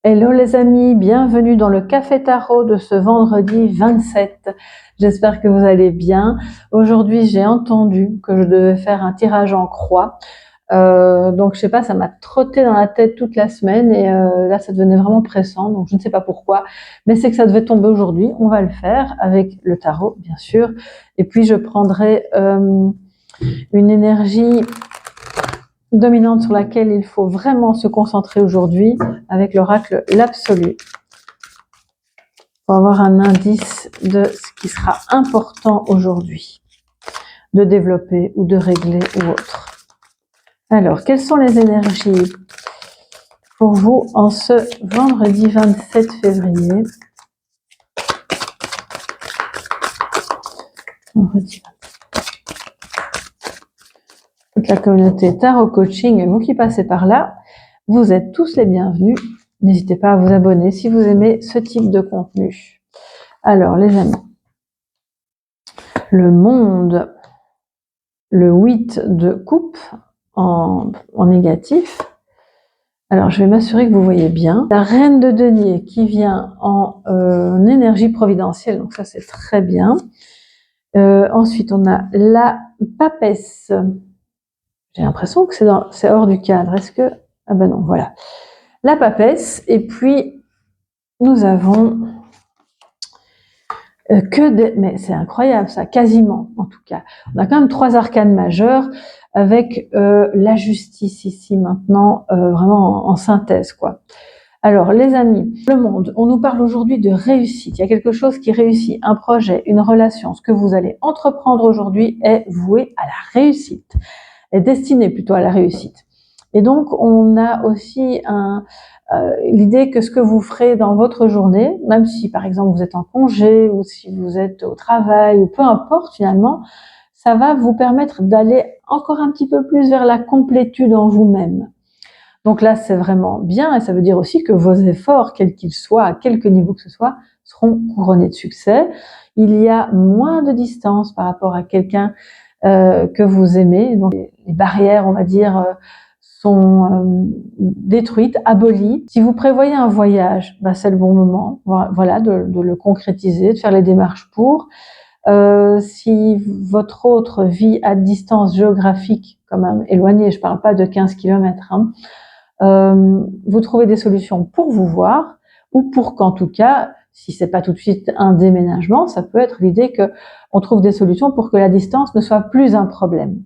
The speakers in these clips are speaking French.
Hello les amis, bienvenue dans le Café Tarot de ce vendredi 27. J'espère que vous allez bien. Aujourd'hui, j'ai entendu que je devais faire un tirage en croix. Donc je sais pas, ça m'a trotté dans la tête toute la semaine et là ça devenait vraiment pressant, donc je ne sais pas pourquoi, mais c'est que ça devait tomber aujourd'hui. On va le faire avec le tarot bien sûr, et puis je prendrai une énergie dominante sur laquelle il faut vraiment se concentrer aujourd'hui avec l'oracle l'absolu pour avoir un indice de ce qui sera important aujourd'hui de développer ou de régler ou autre. Alors, quelles sont les énergies pour vous en ce vendredi 27 février? Vendredi 27. Toute la communauté Tarot Coaching et vous qui passez par là, vous êtes tous les bienvenus. N'hésitez pas à vous abonner si vous aimez ce type de contenu. Alors, les amis, le monde, le 8 de coupe en négatif. Alors, je vais m'assurer que vous voyez bien. La reine de denier qui vient en énergie providentielle, donc ça c'est très bien. Ensuite, on a la papesse. J'ai l'impression que c'est hors du cadre. Est-ce que... Ah ben non, voilà. La papesse. Et puis, nous avons mais c'est incroyable ça, quasiment en tout cas. On a quand même 3 arcanes majeures avec la justice ici maintenant, vraiment en synthèse quoi. Alors les amis, le monde, on nous parle aujourd'hui de réussite. Il y a quelque chose qui réussit, un projet, une relation. Ce que vous allez entreprendre aujourd'hui est voué à la réussite, est destiné plutôt à la réussite. Et donc on a aussi l'idée que ce que vous ferez dans votre journée, même si par exemple vous êtes en congé ou si vous êtes au travail ou peu importe finalement, ça va vous permettre d'aller encore un petit peu plus vers la complétude en vous-même. Donc là, c'est vraiment bien et ça veut dire aussi que vos efforts, quels qu'ils soient, à quelque niveau que ce soit, seront couronnés de succès. Il y a moins de distance par rapport à quelqu'un que vous aimez. Donc les barrières, on va dire, sont détruites, abolies. Si vous prévoyez un voyage, c'est le bon moment, voilà, de le concrétiser, de faire les démarches pour. Si votre autre vit à distance géographique, quand même éloignée, je parle pas de 15 km, vous trouvez des solutions pour vous voir, ou pour qu'en tout cas, si c'est pas tout de suite un déménagement, ça peut être l'idée que on trouve des solutions pour que la distance ne soit plus un problème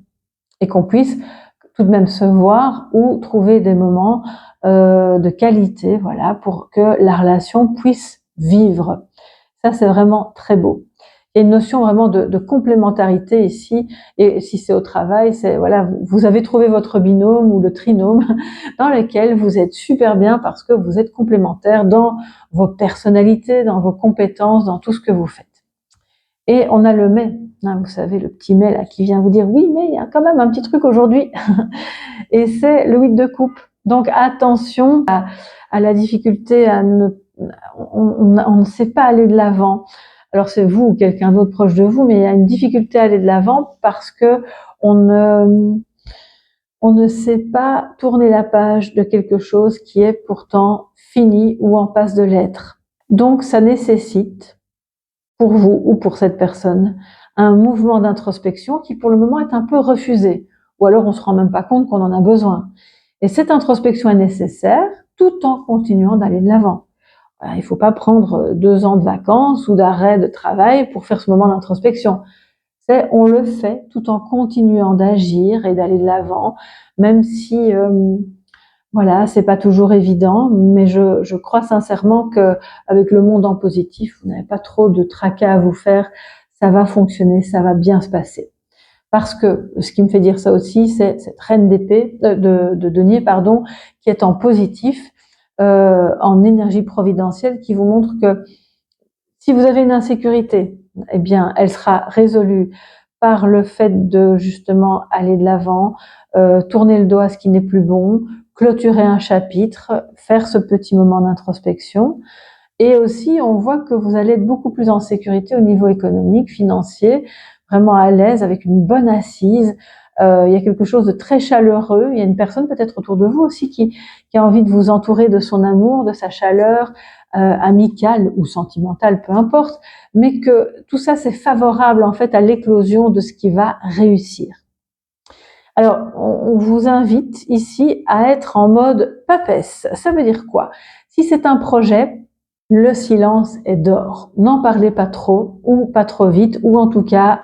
et qu'on puisse tout de même se voir ou trouver des moments de qualité, voilà, pour que la relation puisse vivre. Ça, c'est vraiment très beau. Il y a une notion vraiment de complémentarité ici, et si c'est au travail, c'est voilà, vous avez trouvé votre binôme ou le trinôme dans lequel vous êtes super bien parce que vous êtes complémentaires dans vos personnalités, dans vos compétences, dans tout ce que vous faites. Et on a le mais, hein, vous savez, le petit mais là qui vient vous dire oui, mais il y a quand même un petit truc aujourd'hui, et c'est le 8 de coupe. Donc attention à la difficulté on ne sait pas aller de l'avant. Alors c'est vous ou quelqu'un d'autre proche de vous, mais il y a une difficulté à aller de l'avant parce que on ne sait pas tourner la page de quelque chose qui est pourtant fini ou en passe de l'être. Donc ça nécessite, pour vous ou pour cette personne, un mouvement d'introspection qui pour le moment est un peu refusé, ou alors on se rend même pas compte qu'on en a besoin. Et cette introspection est nécessaire tout en continuant d'aller de l'avant. Il ne faut pas prendre 2 ans de vacances ou d'arrêt de travail pour faire ce moment d'introspection. On le fait tout en continuant d'agir et d'aller de l'avant, même si voilà, c'est pas toujours évident, mais je crois sincèrement que avec le monde en positif, vous n'avez pas trop de tracas à vous faire, ça va fonctionner, ça va bien se passer. Parce que ce qui me fait dire ça aussi, c'est cette reine d'épée, de denier, pardon, qui est en positif, en énergie providentielle, qui vous montre que si vous avez une insécurité, eh bien, elle sera résolue par le fait de justement aller de l'avant, tourner le dos à ce qui n'est plus bon, clôturer un chapitre, faire ce petit moment d'introspection. Et aussi, on voit que vous allez être beaucoup plus en sécurité au niveau économique, financier, vraiment à l'aise, avec une bonne assise, Il y a quelque chose de très chaleureux. Il y a une personne peut-être autour de vous aussi qui a envie de vous entourer de son amour, de sa chaleur, amicale ou sentimentale, peu importe, mais que tout ça c'est favorable en fait à l'éclosion de ce qui va réussir. Alors, on vous invite ici à être en mode papesse. Ça veut dire quoi? Si c'est un projet, le silence est d'or. N'en parlez pas trop ou pas trop vite, ou en tout cas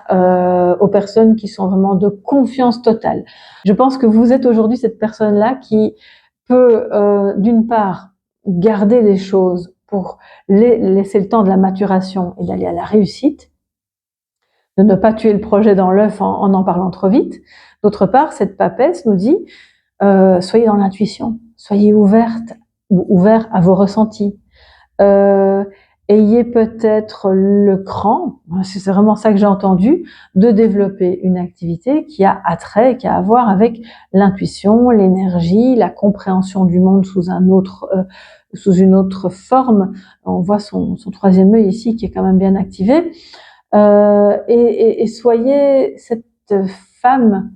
aux personnes qui sont vraiment de confiance totale. Je pense que vous êtes aujourd'hui cette personne-là qui peut, d'une part, garder les choses pour laisser le temps de la maturation et d'aller à la réussite, de ne pas tuer le projet dans l'œuf en parlant trop vite. D'autre part, cette papesse nous dit soyez dans l'intuition, soyez ouverte ou ouvert à vos ressentis. Ayez peut-être le cran, c'est vraiment ça que j'ai entendu, de développer une activité qui a attrait, qui a à voir avec l'intuition, l'énergie, la compréhension du monde sous une autre forme. On voit son troisième œil ici qui est quand même bien activé. Et soyez cette femme,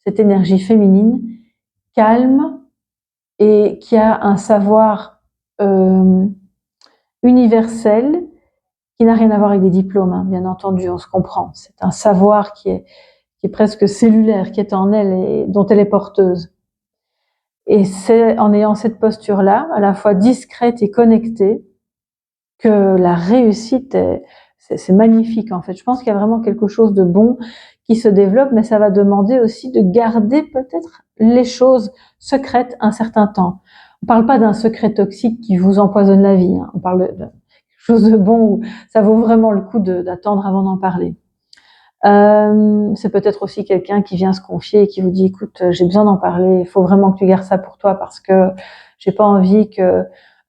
cette énergie féminine, calme et qui a un savoir universel qui n'a rien à voir avec des diplômes, hein, bien entendu, on se comprend. C'est un savoir qui est presque cellulaire, qui est en elle et dont elle est porteuse. Et c'est en ayant cette posture-là, à la fois discrète et connectée, que la réussite c'est magnifique en fait. Je pense qu'il y a vraiment quelque chose de bon qui se développe, mais ça va demander aussi de garder peut-être les choses secrètes un certain temps. On parle pas d'un secret toxique qui vous empoisonne la vie, hein. On parle de quelque chose de bon où ça vaut vraiment le coup d'attendre avant d'en parler. C'est peut-être aussi quelqu'un qui vient se confier et qui vous dit écoute, j'ai besoin d'en parler, il faut vraiment que tu gardes ça pour toi parce que j'ai pas envie que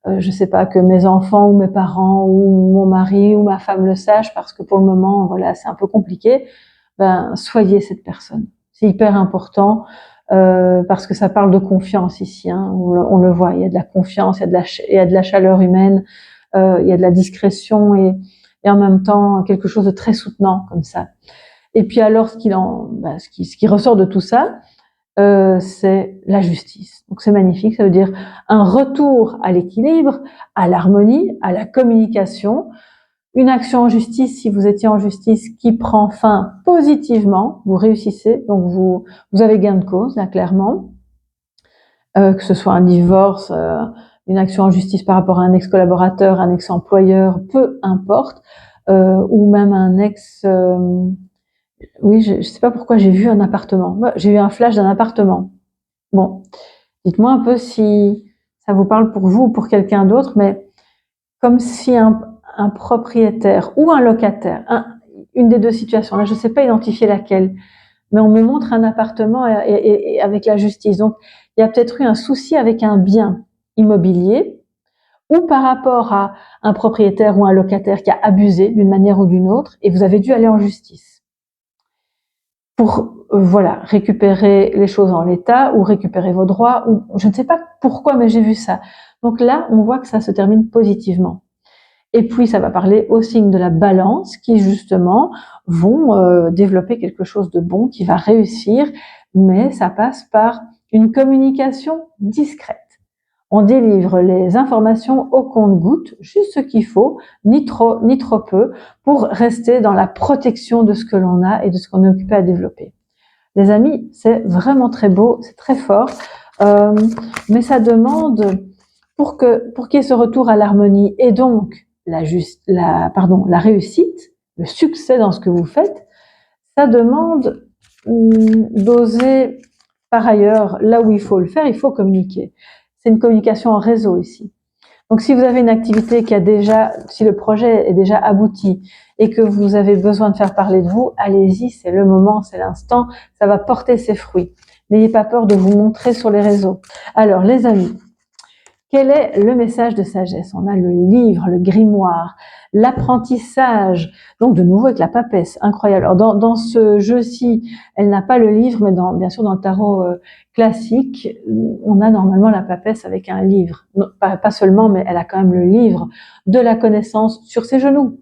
je sais pas, que mes enfants ou mes parents ou mon mari ou ma femme le sachent parce que pour le moment, voilà, c'est un peu compliqué. Ben, soyez cette personne. C'est hyper important parce que ça parle de confiance ici. Hein. On le voit, il y a de la confiance, il y a de la chaleur humaine, il y a de la discrétion et en même temps quelque chose de très soutenant comme ça. Et puis alors, ce qui ressort de tout ça, c'est la justice. Donc c'est magnifique, ça veut dire un retour à l'équilibre, à l'harmonie, à la communication, une action en justice, si vous étiez en justice, qui prend fin positivement, vous réussissez, donc vous avez gain de cause, là, clairement, que ce soit un divorce, une action en justice par rapport à un ex-collaborateur, un ex-employeur, peu importe, ou même un ex... oui, je sais pas pourquoi j'ai vu un appartement. J'ai eu un flash d'un appartement. Bon, dites-moi un peu si ça vous parle pour vous ou pour quelqu'un d'autre, mais comme si un propriétaire ou un locataire, une des deux situations, là je ne sais pas identifier laquelle, mais on me montre un appartement et avec la justice. Donc il y a peut-être eu un souci avec un bien immobilier ou par rapport à un propriétaire ou un locataire qui a abusé d'une manière ou d'une autre et vous avez dû aller en justice pour voilà, récupérer les choses en l'état ou récupérer vos droits ou je ne sais pas pourquoi mais j'ai vu ça. Donc là, on voit que ça se termine positivement. Et puis ça va parler au signe de la balance qui justement vont développer quelque chose de bon qui va réussir, mais ça passe par une communication discrète. On délivre les informations au compte-gouttes, juste ce qu'il faut, ni trop peu, pour rester dans la protection de ce que l'on a et de ce qu'on est occupé à développer. Les amis, c'est vraiment très beau, c'est très fort, mais ça demande, pour qu'il y ait ce retour à l'harmonie et donc la réussite, le succès dans ce que vous faites, ça demande d'oser, par ailleurs, là où il faut le faire, il faut communiquer. C'est une communication en réseau ici. Donc si vous avez une activité si le projet est déjà abouti et que vous avez besoin de faire parler de vous, allez-y, c'est le moment, c'est l'instant, ça va porter ses fruits. N'ayez pas peur de vous montrer sur les réseaux. Alors les amis, quel est le message de sagesse? On a le livre, le grimoire, l'apprentissage, donc de nouveau avec la papesse, incroyable. Alors dans ce jeu-ci, elle n'a pas le livre, mais bien sûr dans le tarot classique, on a normalement la papesse avec un livre. Non, pas seulement, mais elle a quand même le livre de la connaissance sur ses genoux.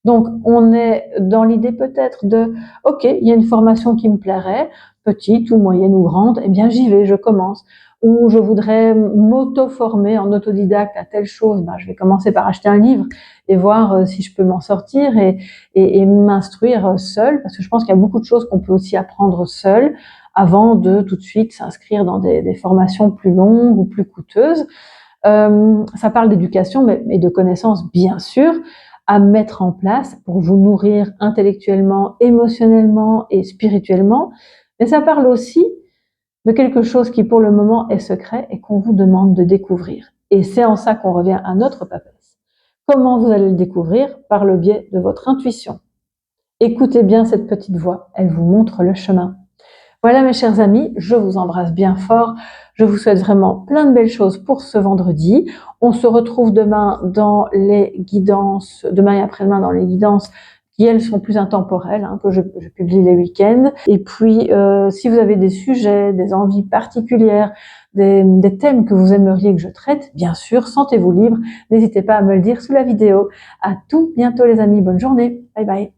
Donc on est dans l'idée peut-être de, ok, il y a une formation qui me plairait, petite ou moyenne ou grande, eh bien j'y vais, je commence. Ou je voudrais m'auto-former en autodidacte à telle chose, ben, je vais commencer par acheter un livre et voir si je peux m'en sortir et m'instruire seule, parce que je pense qu'il y a beaucoup de choses qu'on peut aussi apprendre seule avant de tout de suite s'inscrire dans des formations plus longues ou plus coûteuses. Ça parle d'éducation, mais de connaissances, bien sûr, à mettre en place pour vous nourrir intellectuellement, émotionnellement et spirituellement. Mais ça parle aussi de quelque chose qui, pour le moment, est secret et qu'on vous demande de découvrir. Et c'est en ça qu'on revient à notre papesse. Comment vous allez le découvrir? Par le biais de votre intuition. Écoutez bien cette petite voix, elle vous montre le chemin. Voilà mes chers amis, je vous embrasse bien fort. Je vous souhaite vraiment plein de belles choses pour ce vendredi. On se retrouve demain dans les guidances, demain et après-demain dans les guidances qui, elles, sont plus intemporelles, que je publie les week-ends. Et puis, si vous avez des sujets, des envies particulières, des thèmes que vous aimeriez que je traite, bien sûr, sentez-vous libre. N'hésitez pas à me le dire sous la vidéo. À tout bientôt les amis, bonne journée. Bye bye.